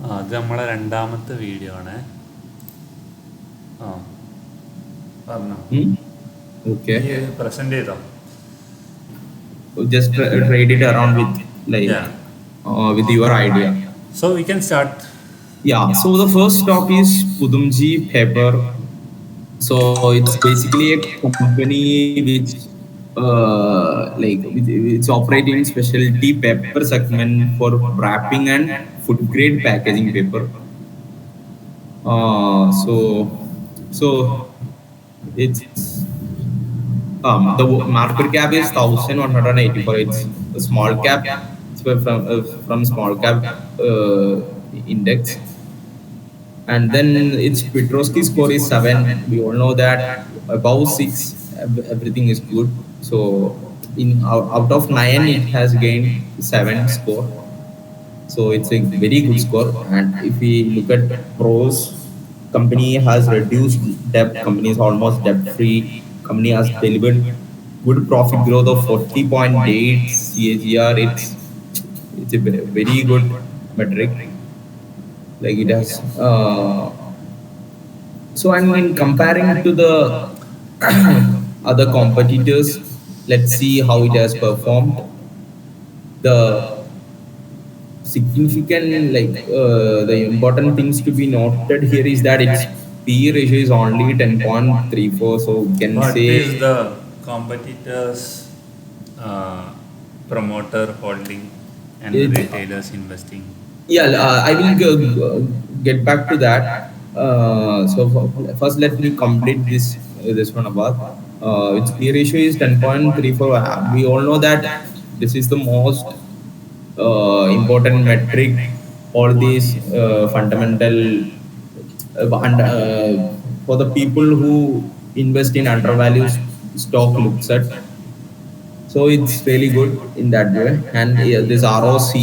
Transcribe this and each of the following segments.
അത് നമ്മളെ രണ്ടാമത്തെ വീഡിയോ ആണ്. ആ പറഞ്ഞോ, Hmm? നീ Okay. പ്രസന്റ് ചെയ്തോ. Just trade it around with like Yeah, with your idea. so we can start. Yeah. So the first stock is Pudumji Paper. So it's basically a company which it's operating specialty paper segment for wrapping and food grade packaging paper. So it's the market cap is 1,184. It's a small cap. It's from small cap index. And then its Petrosky score is 7. We all know that above 6, everything is good. So out of 9, it has gained 7 score. So it's a very good score. And if we look at pros, company has reduced debt. Company is almost debt free. Company has delivered good profit growth of 40.8 CAGR. It's a very good metric. Like it has. So and in comparing to the other competitors, let's see how it has performed. The significant the important things to be noted here is that its P ratio is only 10.34, so we can What is say the competitors, uh, promoter holding, and the it. retailers investing? Yeah, I will get back to that. First, let me complete this one about its P ratio is 10.34. We all know that this is the most important metric. All these fundamental and for the people who invest in undervalued stock looks at. So it's really good in that way. And this ROC,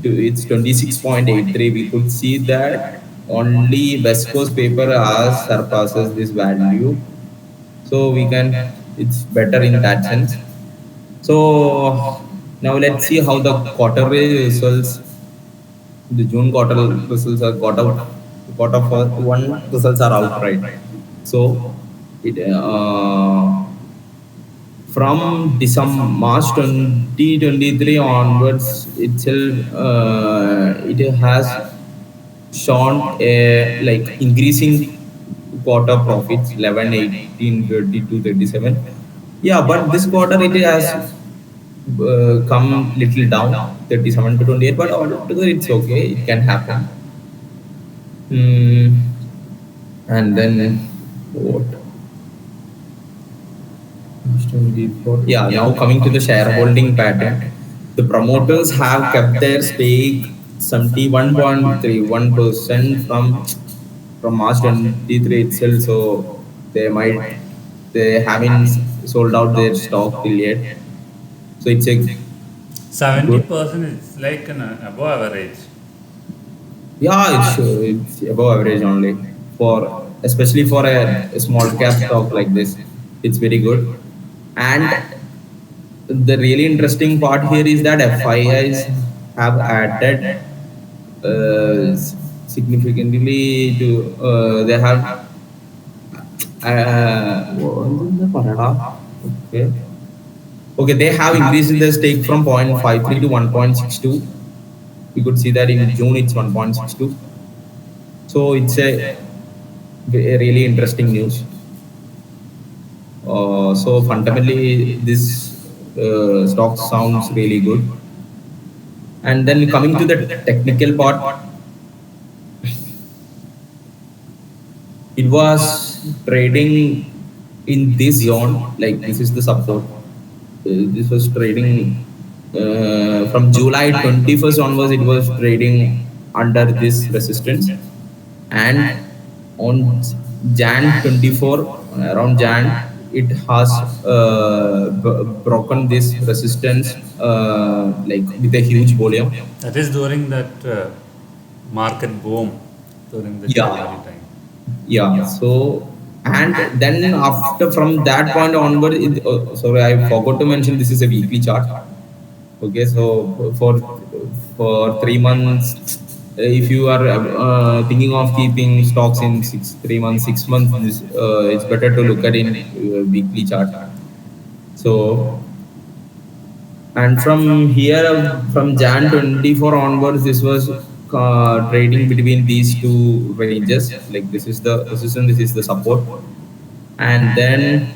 it's 26.83. We could see that only West Coast paper has surpasses this value. So we can, it's better in that sense. So now let's see how the quarterly results, the June quarter results are one results are out, right. So it from December March 2023 onwards itself, it has shown a like increasing quarter profits 11, 18, 32, 37. Yeah, but this quarter it has come little down 37 to 28, but altogether it's okay, it can happen. Hmm. And then what? Yeah, now coming to the shareholding pattern, the promoters have kept their stake 71.31% from March 23 itself. So they haven't sold out their stock till yet. So it's a good. 70% is like an above average. Yeah, it's above average only for especially for a small cap stock like this. It's very good. And the really interesting part here is that FIIs have added significantly to they have okay. Okay, they have increased the stake from 0.53 to 1.62. We could see that in June it's 1.62. So it's a really interesting news. So fundamentally, this stock sounds really good. And then coming to the technical part, it was trading in this zone, like this is the support. This was trading from July 21st onwards, it was trading under this resistance. And on Jan 24, around Jan, it has broken this resistance like with a huge volume. That is during that market boom during the Yeah, January time. yeah. So and then after from that point onward, sorry, I forgot to mention this is a weekly chart. Okay, so for 3 months if you are thinking of keeping stocks in 3 months, 6 months, it's better to look at in weekly chart. So, and from here, from Jan 24 onwards, this was trading between these two ranges. Like this is the resistance, this is the support, and then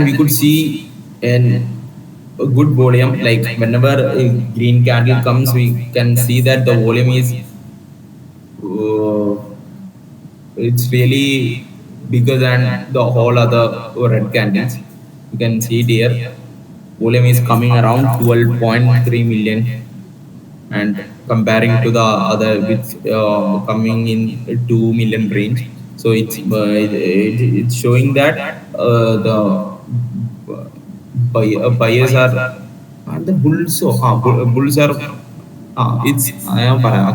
we could see an a good volume. Like whenever a green candle comes, we can see that the volume is uh, it's really bigger than the whole other red candles. You can see it here. Volume is coming around 12.3 million, and comparing to the other which coming in 2 million range. So it's showing that the buyers are, and the bulls. So bulls are it's I am para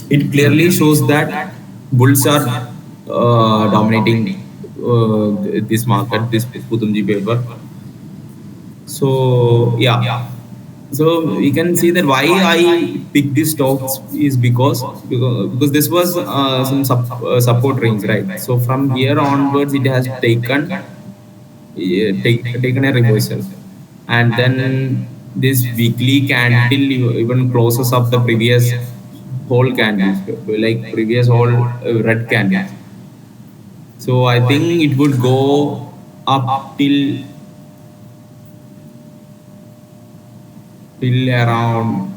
it clearly shows that bulls are dominating this market, this Putumji paper. So yeah, so we can see that why I picked these stocks is because this was some support range, right? So from here onwards, it has taken a reversal, and then this weekly candle even closes up the previous whole candles, like previous whole red candles. So I think it would go up till around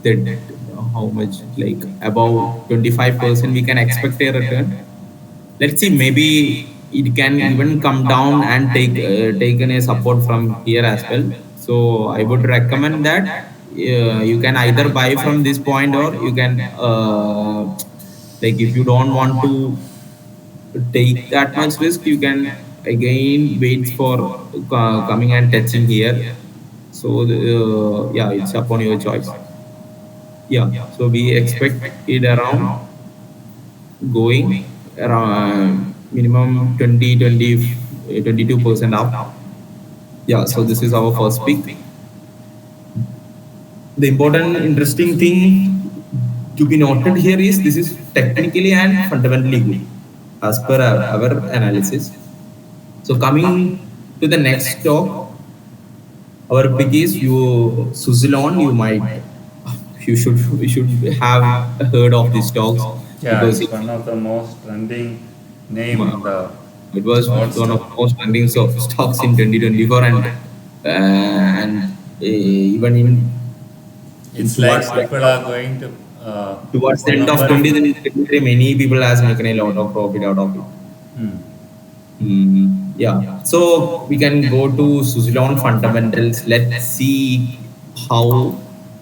that, how much, like above 25% we can expect a return. Let's see, maybe it can even come down and taken a support from here as well. So I would recommend that you can either buy from this point, or you can like if you don't want to take that much risk, you can again wait for coming and touching here. So yeah, it's upon your choice. Yeah, so we expect it around going around minimum 22% up. Yeah, so this is our first pick. The important interesting thing to be noted here is this is technically and fundamentally good as per our analysis. So coming to the next stock, our pick is Suzlon. You should have heard of these stocks Yeah, because it's one of the most trending name uh, in the it was short one of stock. the most trending stocks in 2024, and even in It's like towards people are going to towards the end of November. 2023, many people has making a lot of profit out of it. Hmm. Yeah. So we can go to Suzlon fundamentals. Let's see how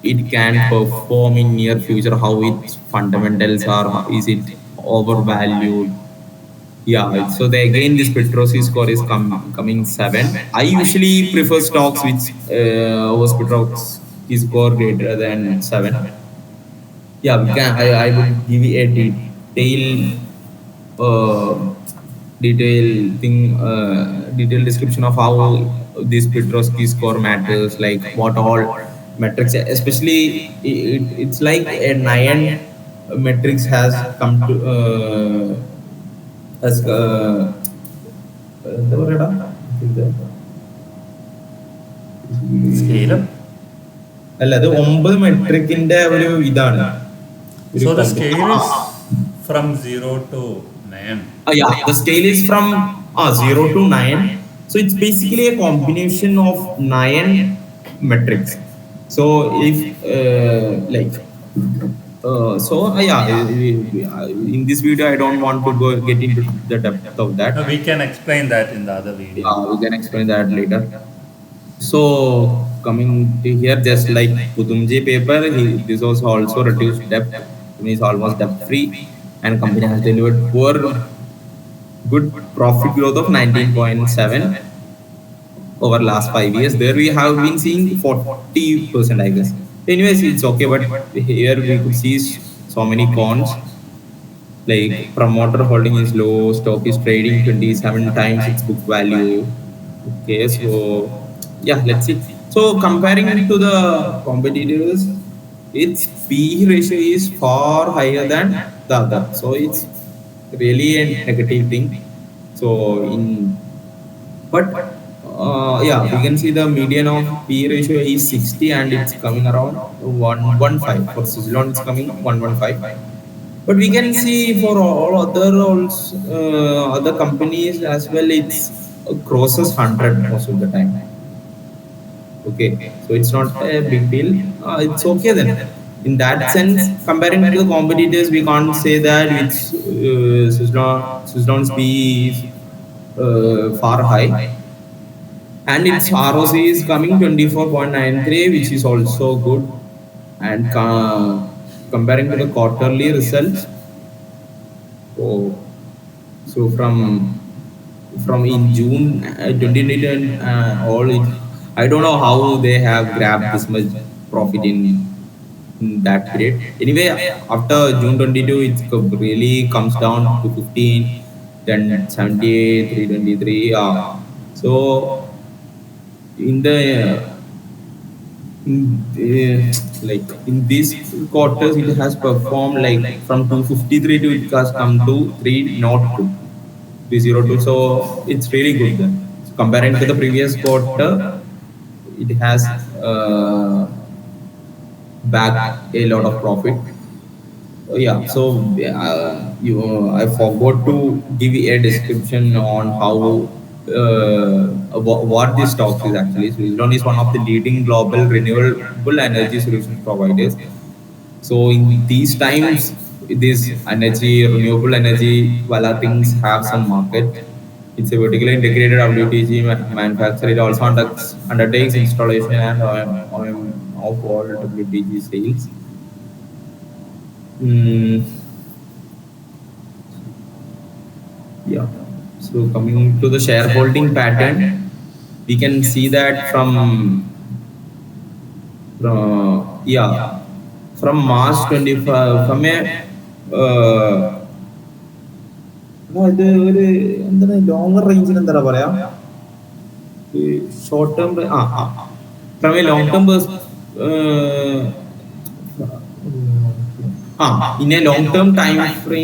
it can perform in near future. How its fundamentals are. Is it overvalued? Yeah. So again, this Petrosi score is coming 7. I usually prefer stocks which was Petrosi score greater than 7. Yeah, we can. I would give you a uh, detailed description of how this Petrosky score matters, like what all metrics, especially it's like a 9 metrics has come to as എന്താ പറയടാ? ഇത് Scale up. അല്ല, അത് 9 മെട്രിക്കിന്റെ ഒരു ഇതാണ്, ഒരു So the scale is from 0 to 9. yeah, the scale is from 0 to 9. So it's basically a combination of 9 metrics. So if like yeah, in this video I don't want to go get into the depth of that. We can explain that in the other video. We can explain that later. So coming to here, just like Putumji paper, this was also reduced debt. Company is almost debt free, and company has delivered good profit growth of 19.7 over last 5 years. There we have been seeing 40%, I guess. Anyways, it's okay, but here we could see so many cons. Like promoter holding is low, stock is trading 27 times its book value. Okay, so yeah, let's see. So comparing to the competitors, its P ratio is far higher than the other. So it's really a negative thing. So in but yeah, we can see the median of P ratio is 60 and it's coming around 115. For Suzlon, it's coming 115. But we can see for all other roles, other companies as well, it's crosses 100 most of the time. Okay, so it's not a big deal. It's okay then. In that sense, comparing to the competitors, we can't say that which Suzlon's P is far high, and its ROC is coming 24.93, which is also good. And comparing to the quarterly results, oh, so from in June 2020 all it, I don't know how they have grabbed this much profit in that period. Anyway, after June 22, it really comes down to 15, then 78, 323. So in the like in these quarters, it has performed like from 253 to it has come to 302. 302. So it's really good then. So comparing to the previous quarter, it has bagged a lot of profit. Yeah, so I forgot to give a description on how what this stocks is actually. So Suzlon is one of the leading global renewable energy solutions providers. So in these times, this energy, renewable energy, voila things have some market. It's a vertically integrated WTG manufacturer. It also undertakes installation and of all WTG sales. Mm, yeah. So coming to the shareholding pattern, we can see that from yeah, from March 25 from a ഇത് ഒരു എന്താണ് longer റേഞ്ചിന് എന്താ പറയാ short term from A long term in a long term time frame